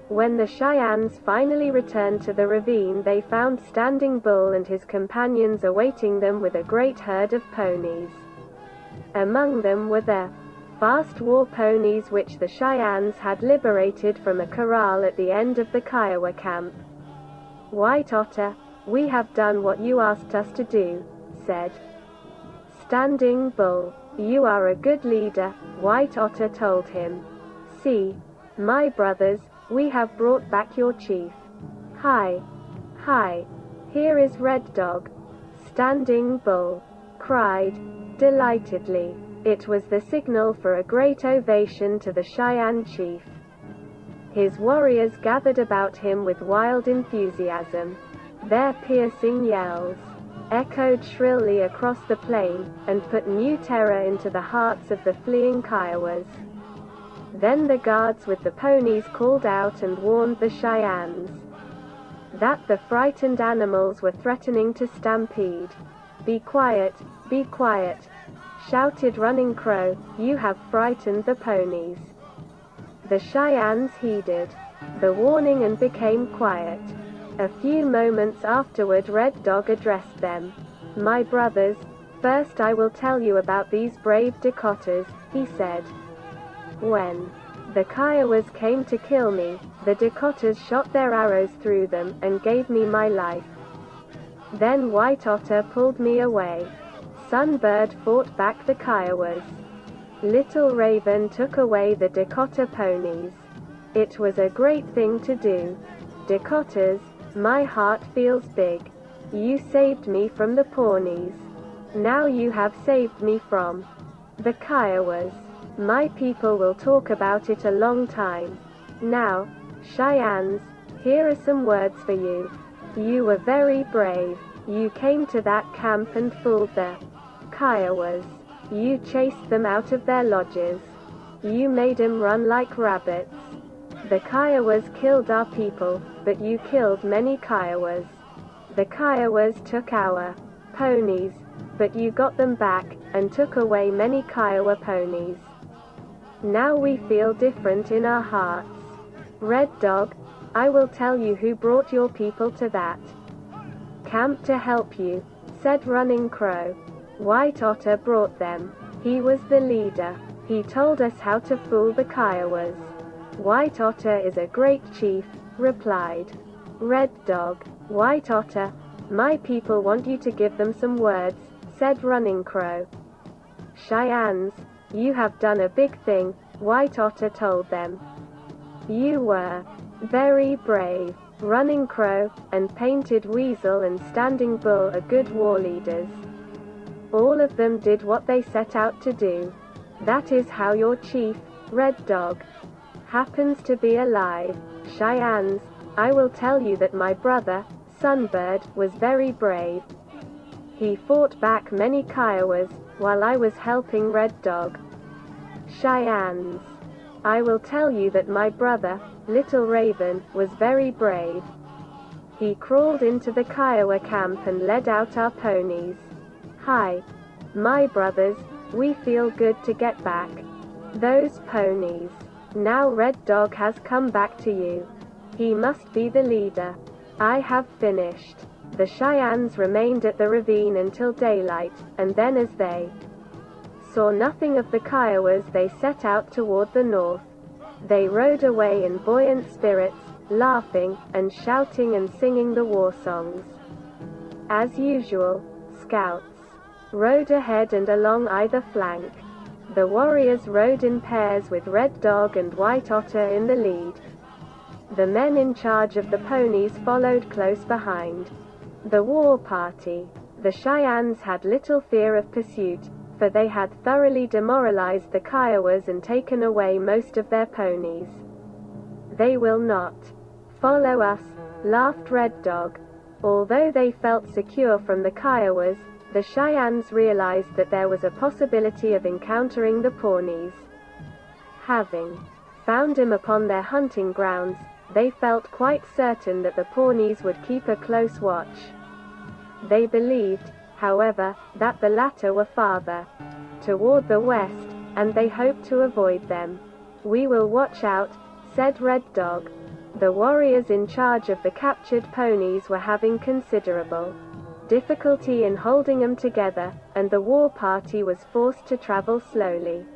When the Cheyennes finally returned to the ravine, they found Standing Bull and his companions awaiting them with a great herd of ponies. Among them were the fast war ponies which the Cheyennes had liberated from a corral at the end of the Kiowa camp. "White Otter, we have done what you asked us to do," said Standing Bull. "You are a good leader," White Otter told him. "See, my brothers, we have brought back your chief. Hi, hi, here is Red Dog," Standing Bull cried delightedly. It was the signal for a great ovation to the Cheyenne chief. His warriors gathered about him with wild enthusiasm. Their piercing yells echoed shrilly across the plain, and put new terror into the hearts of the fleeing Kiowas. Then the guards with the ponies called out and warned the Cheyennes that the frightened animals were threatening to stampede. Be quiet," shouted Running Crow, "you have frightened the ponies." The Cheyennes heeded the warning and became quiet. A few moments afterward, Red Dog addressed them. "My brothers, first I will tell you about these brave Dakotas," he said. "When the Kiowas came to kill me, the Dakotas shot their arrows through them, and gave me my life. Then White Otter pulled me away. Sunbird fought back the Kiowas. Little Raven took away the Dakota ponies. It was a great thing to do. Dakotas, my heart feels big. You saved me from the Pawnees. Now you have saved me from the Kiowas. My people will talk about it a long time. Now, Cheyennes, here are some words for you. You were very brave. You came to that camp and fooled the Kiowas. You chased them out of their lodges. You made them run like rabbits. The Kiowas killed our people, but you killed many Kiowas. The Kiowas took our ponies, but you got them back, and took away many Kiowa ponies. Now we feel different in our hearts. Red Dog, I will tell you who brought your people to that camp to help you," said Running Crow. "White Otter brought them. He was the leader. He told us how to fool the Kiowas." "White Otter is a great chief," replied Red Dog. "White Otter, my people want you to give them some words," said Running Crow. "Cheyennes, you have done a big thing," White Otter told them. "You were very brave." Running Crow and Painted Weasel and Standing Bull are good war leaders. All of them did what they set out to do. That is how your chief, Red Dog, happens to be alive. Cheyennes, I will tell you that my brother, Sunbird, was very brave. He fought back many Kiowas, while I was helping Red Dog. Cheyennes, I will tell you that my brother, Little Raven, was very brave. He crawled into the Kiowa camp and led out our ponies. Hi, my brothers, we feel good to get back those ponies. Now Red Dog has come back to you. He must be the leader. I have finished." The Cheyennes remained at the ravine until daylight, and then as they saw nothing of the Kiowas, they set out toward the north. They rode away in buoyant spirits, laughing, and shouting and singing the war songs. As usual, scouts rode ahead and along either flank. The warriors rode in pairs with Red Dog and White Otter in the lead. The men in charge of the ponies followed close behind. The war party. The Cheyennes had little fear of pursuit, for they had thoroughly demoralized the Kiowas and taken away most of their ponies. "They will not follow us," laughed Red Dog. Although they felt secure from the Kiowas, the Cheyennes realized that there was a possibility of encountering the Pawnees. Having found him upon their hunting grounds, they felt quite certain that the Pawnees would keep a close watch. They believed, however, that the latter were farther toward the west, and they hoped to avoid them. "We will watch out," said Red Dog. The warriors in charge of the captured ponies were having considerable difficulty in holding them together, and the war party was forced to travel slowly.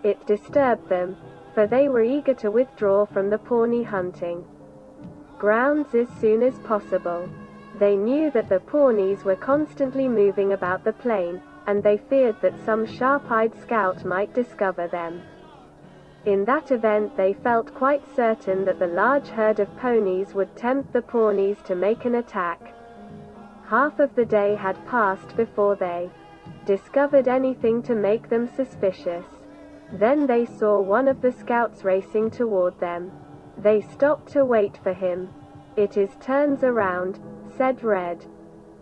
It disturbed them, for they were eager to withdraw from the Pawnee hunting grounds as soon as possible. They knew that the Pawnees were constantly moving about the plain, and they feared that some sharp-eyed scout might discover them. In that event, they felt quite certain that the large herd of ponies would tempt the Pawnees to make an attack. Half of the day had passed before they discovered anything to make them suspicious. Then they saw one of the scouts racing toward them. They stopped to wait for him. "It is turns around," said Red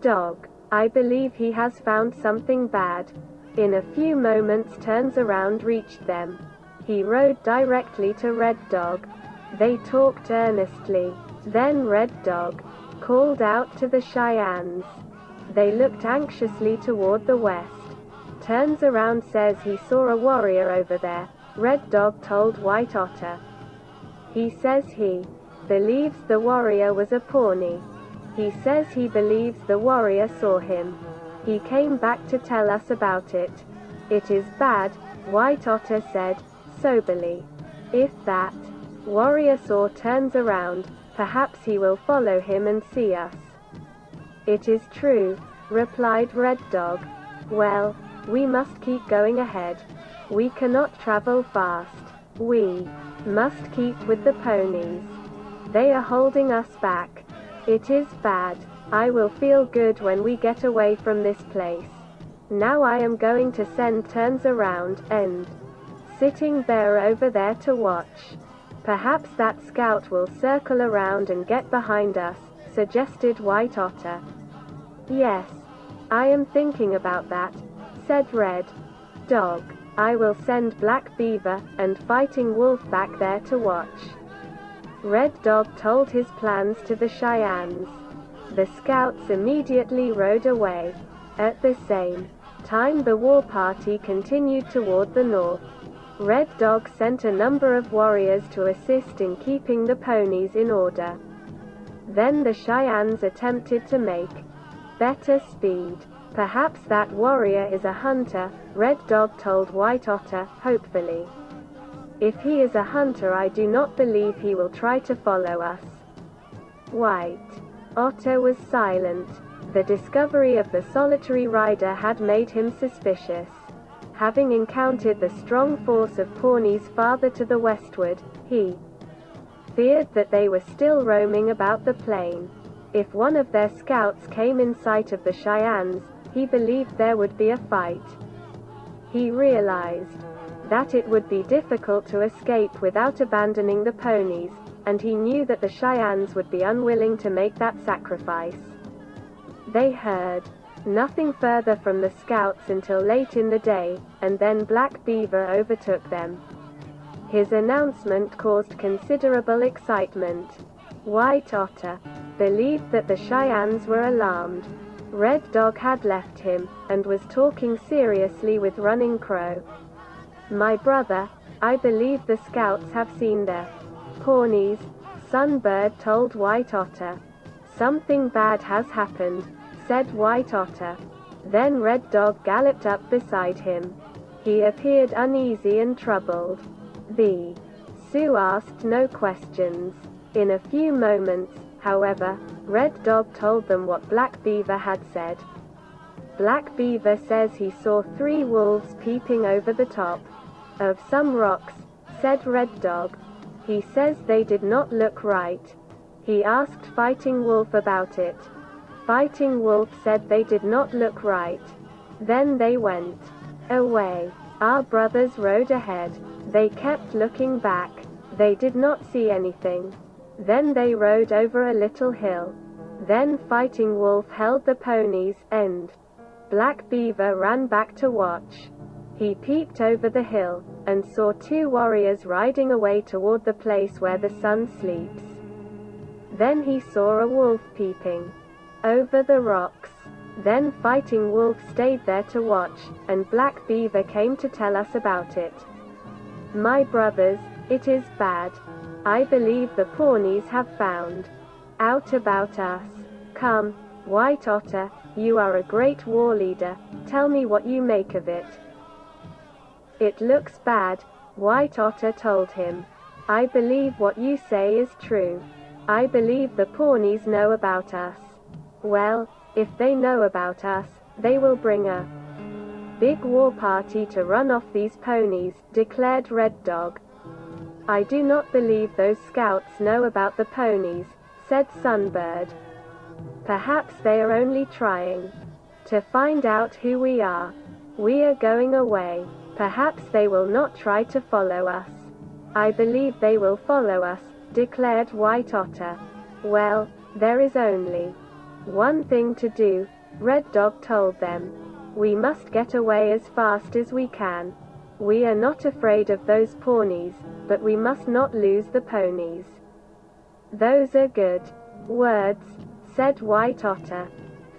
Dog. "I believe he has found something bad." In a few moments Turns Around reached them. He rode directly to Red Dog. They talked earnestly. Then Red Dog called out to the Cheyennes. They looked anxiously toward the west. Turns Around says he saw a warrior over there, Red Dog told White Otter. He says he believes the warrior was a Pawnee. He says he believes the warrior saw him. He came back to tell us about it. It is bad, White Otter said, soberly. If that warrior saw Turns Around, perhaps he will follow him and see us. It is true, replied Red Dog. Well, we must keep going ahead. We cannot travel fast. We must keep with the ponies. They are holding us back. It is bad. I will feel good when we get away from this place. Now I am going to send Turns Around and Sitting Bear over there to watch. Perhaps that scout will circle around and get behind us, suggested White Otter. Yes, I am thinking about that, said Red Dog. I will send Black Beaver and Fighting Wolf back there to watch. Red Dog told his plans to the Cheyennes. The scouts immediately rode away. At the same time, the war party continued toward the north. Red Dog sent a number of warriors to assist in keeping the ponies in order. Then the Cheyennes attempted to make better speed. Perhaps that warrior is a hunter, Red Dog told White Otter, hopefully. If he is a hunter, I do not believe he will try to follow us. White Otter was silent. The discovery of the solitary rider had made him suspicious. Having encountered the strong force of Pawnees farther to the westward, he feared that they were still roaming about the plain. If one of their scouts came in sight of the Cheyennes, he believed there would be a fight. He realized that it would be difficult to escape without abandoning the ponies, and he knew that the Cheyennes would be unwilling to make that sacrifice. They heard nothing further from the scouts until late in the day, and then Black Beaver overtook them. His announcement caused considerable excitement. White Otter believed that the Cheyennes were alarmed. Red Dog had left him, and was talking seriously with Running Crow. My brother, I believe the scouts have seen the Pawnees, Sunbird told White Otter. Something bad has happened, said White Otter. Then Red Dog galloped up beside him. He appeared uneasy and troubled. The Sioux asked no questions. In a few moments, however, Red Dog told them what Black Beaver had said. Black Beaver says he saw 3 wolves peeping over the top of some rocks, said Red Dog. He says they did not look right. He asked Fighting Wolf about it. Fighting Wolf said they did not look right. Then they went away. Our brothers rode ahead. They kept looking back. They did not see anything. Then they rode over a little hill. Then Fighting Wolf held the ponies, and Black Beaver ran back to watch. He peeped over the hill, and saw 2 warriors riding away toward the place where the sun sleeps. Then he saw a wolf peeping over the rocks. Then Fighting Wolf stayed there to watch, and Black Beaver came to tell us about it. My brothers, it is bad. I believe the Pawnees have found out about us. Come, White Otter, you are a great war leader, tell me what you make of it. It looks bad, White Otter told him. I believe what you say is true. I believe the Pawnees know about us. Well, if they know about us, they will bring a big war party to run off these ponies, declared Red Dog. I do not believe those scouts know about the ponies, said Sunbird. Perhaps they are only trying to find out who we are. We are going away. Perhaps they will not try to follow us. I believe they will follow us, declared White Otter. Well, there is only one thing to do, Red Dog told them. We must get away as fast as we can. We are not afraid of those Pawnees, but we must not lose the ponies. Those are good words, said White Otter.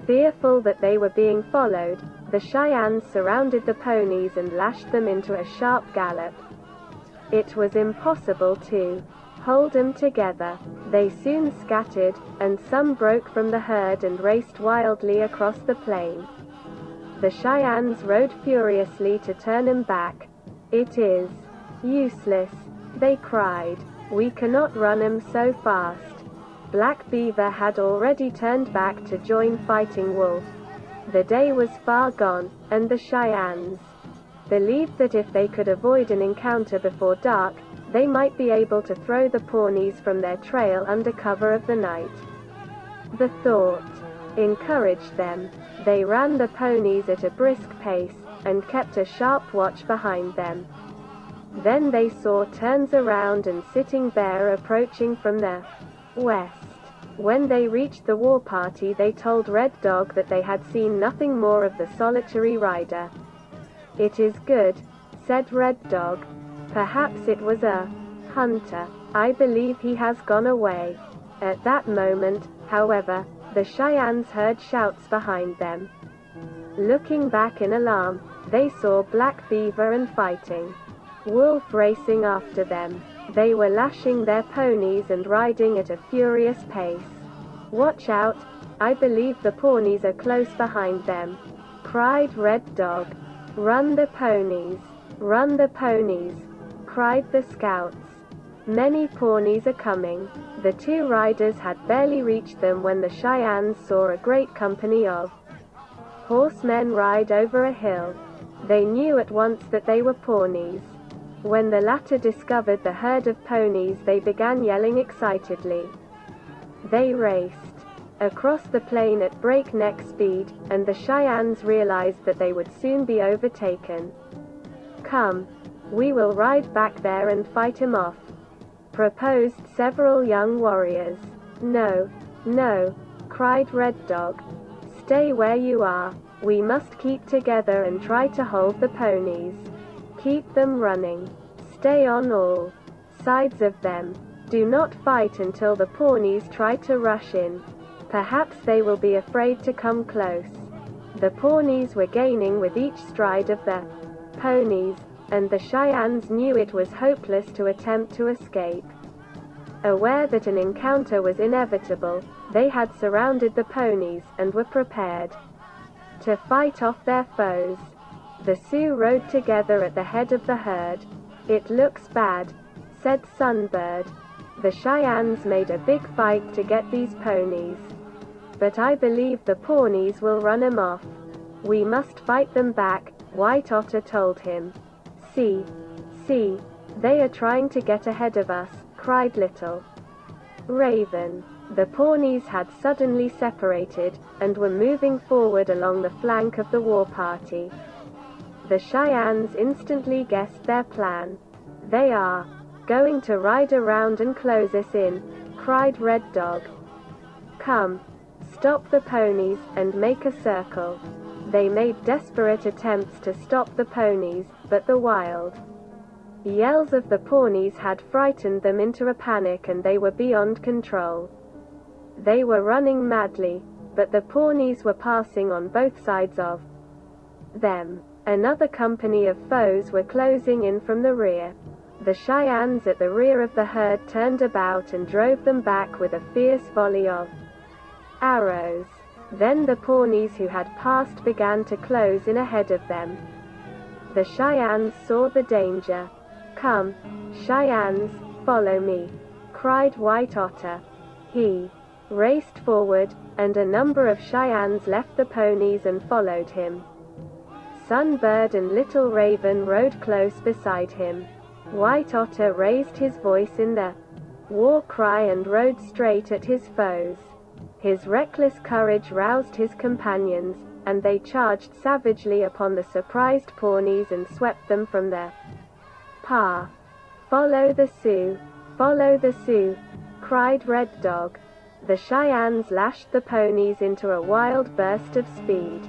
Fearful that they were being followed, the Cheyennes surrounded the ponies and lashed them into a sharp gallop. It was impossible to hold them together. They soon scattered, and some broke from the herd and raced wildly across the plain. The Cheyennes rode furiously to turn them back. It is useless, they cried. We cannot run 'em so fast. Black Beaver had already turned back to join Fighting Wolf. The day was far gone, and the Cheyennes believed that if they could avoid an encounter before dark, they might be able to throw the Pawnees from their trail under cover of the night. The thought encouraged them. They ran the ponies at a brisk pace, and kept a sharp watch behind them. Then they saw Turns Around and Sitting Bear approaching from the west. When they reached the war party, they told Red Dog that they had seen nothing more of the solitary rider. It is good, said Red Dog. Perhaps it was a hunter. I believe he has gone away. At that moment, however, the Cheyennes heard shouts behind them. Looking back in alarm, they saw Black Beaver and Fighting Wolf racing after them. They were lashing their ponies and riding at a furious pace. Watch out, I believe the Pawnees are close behind them, cried Red Dog. Run the ponies, run the ponies, cried the scouts. Many Pawnees are coming. The two riders had barely reached them when the Cheyennes saw a great company of horsemen ride over a hill. They knew at once that they were Pawnees. When the latter discovered the herd of ponies, they began yelling excitedly. They raced across the plain at breakneck speed, and the Cheyennes realized that they would soon be overtaken. Come, we will ride back there and fight him off, proposed several young warriors. No, no, cried Red Dog. Stay where you are. We must keep together and try to hold the ponies. Keep them running. Stay on all sides of them. Do not fight until the Pawnees try to rush in. Perhaps they will be afraid to come close. The Pawnees were gaining with each stride of the ponies, and the Cheyennes knew it was hopeless to attempt to escape. Aware that an encounter was inevitable, they had surrounded the ponies, and were prepared to fight off their foes. The Sioux rode together at the head of the herd. It looks bad, said Sunbird. The Cheyennes made a big fight to get these ponies. But I believe the Pawnees will run 'em off. We must fight them back, White Otter told him. See, they are trying to get ahead of us, cried Little Raven. The Pawnees had suddenly separated, and were moving forward along the flank of the war party. The Cheyennes instantly guessed their plan. They are going to ride around and close us in, cried Red Dog. Come, stop the ponies, and make a circle. They made desperate attempts to stop the ponies, but the wild yells of the Pawnees had frightened them into a panic, and they were beyond control. They were running madly, but the Pawnees were passing on both sides of them. Another company of foes were closing in from the rear. The Cheyennes at the rear of the herd turned about and drove them back with a fierce volley of arrows. Then the Pawnees who had passed began to close in ahead of them. The Cheyennes saw the danger. "Come, Cheyennes, follow me," cried White Otter. He raced forward, and a number of Cheyennes left the ponies and followed him. Sunbird and Little Raven rode close beside him. White Otter raised his voice in the war cry and rode straight at his foes. His reckless courage roused his companions, and they charged savagely upon the surprised Pawnees and swept them from their path. "Follow the Sioux! Follow the Sioux!" cried Red Dog. The Cheyennes lashed the ponies into a wild burst of speed.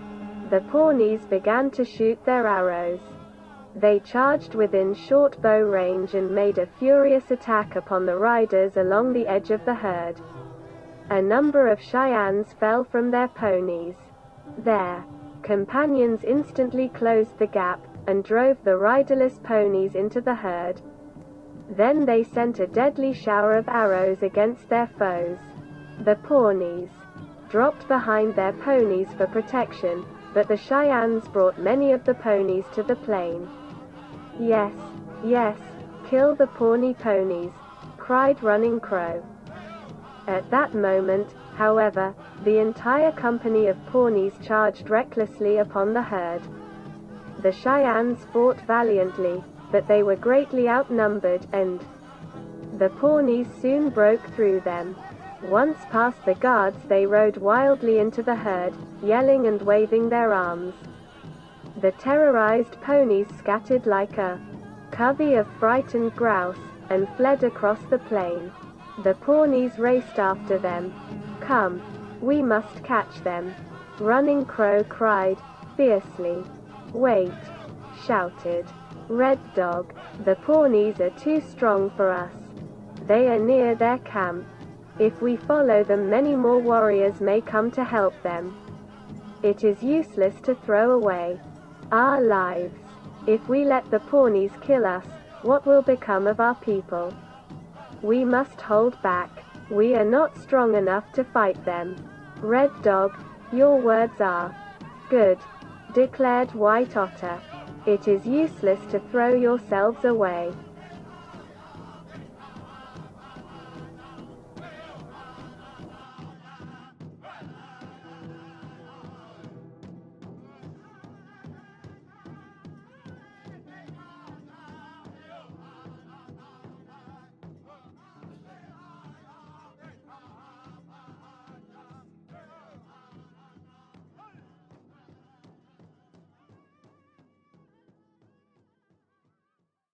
The Pawnees began to shoot their arrows. They charged within short bow range and made a furious attack upon the riders along the edge of the herd. A number of Cheyennes fell from their ponies. Their companions instantly closed the gap, and drove the riderless ponies into the herd. Then they sent a deadly shower of arrows against their foes. The Pawnees dropped behind their ponies for protection, but the Cheyennes brought many of the ponies to the plain. "Yes, yes, kill the Pawnee ponies," cried Running Crow. At that moment, however, the entire company of Pawnees charged recklessly upon the herd. The Cheyennes fought valiantly, but they were greatly outnumbered, and the Pawnees soon broke through them. Once past the guards, they rode wildly into the herd, yelling and waving their arms. The terrorized ponies scattered like a covey of frightened grouse, and fled across the plain. The Pawnees raced after them. "Come, we must catch them," Running Crow cried, fiercely. "Wait," shouted Red Dog. "The Pawnees are too strong for us. They are near their camp. If we follow them, many more warriors may come to help them. It is useless to throw away our lives. If we let the Pawnees kill us, what will become of our people? We must hold back. We are not strong enough to fight them." "Red Dog, your words are good," declared White Otter. "It is useless to throw yourselves away.